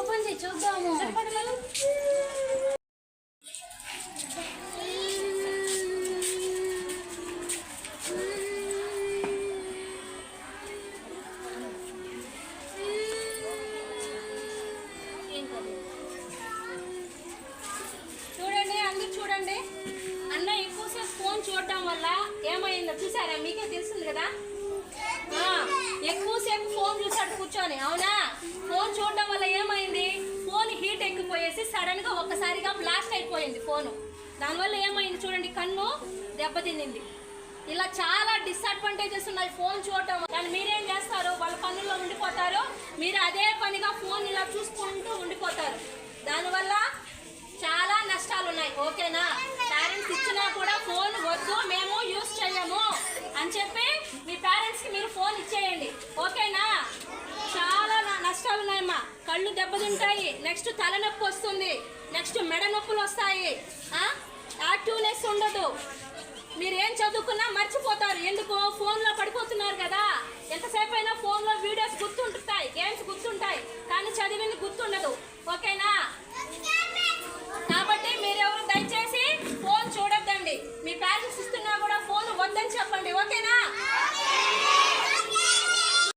Open చేయి చూద్దాము. చూడండి అందరూ చూడండి. అన్న ఎక్కువసేపు ఫోన్ చూడటం వల్ల ఏమైందో చూసారా? మీకే తెలిసింది కదా, ఎక్కువసేపు ఫోన్ చూసాడు కూర్చొని. అవునా? ఫోన్ చూడడం వల్ల ఏమైంది? ఫోన్ హీట్ ఎక్కిపోయేసి సడన్ గా ఒక్కసారిగా బ్లాస్ట్ అయిపోయింది ఫోను. దానివల్ల ఏమైంది చూడండి, కన్ను దెబ్బతింది. ఇలా చాలా డిసడ్వాంటేజెస్ ఉన్నాయి ఫోన్ చూడటం. కానీ మీరేం చేస్తారు? వాళ్ళ పనుల్లో ఉండిపోతారు, మీరు అదే పనిగా ఫోన్ ఇలా చూసుకుంటూ ఉండిపోతారు. దానివల్ల చాలా నష్టాలు ఉన్నాయి. ఓకేనా? పేరెంట్స్ ఇచ్చినా కూడా ఫోన్ వద్దు, మేము యూజ్ చేయము అని చెప్పి మీ పేరెంట్స్కి మీరు ఫోన్ ఇచ్చేయండి. ఓకేనా? చాలా నష్టాలు ఉన్నాయమ్మా. కళ్ళు దెబ్బతింటాయి, నెక్స్ట్ తలనొప్పి వస్తుంది, నెక్స్ట్ మెడ నొప్పులు వస్తాయి, యాక్టివ్నెస్ ఉండదు, మీరేం చదువుకున్నా మర్చిపోతారు. ఎందుకు? ఫోన్లో పడిపోతున్నారు కదా. ఎంతసేపు అయినా ఫోన్లో వీడియోస్ గుర్తుంటాయి, గేమ్స్ గుర్తుంటాయి, కానీ చదివింది గుర్తుండదు.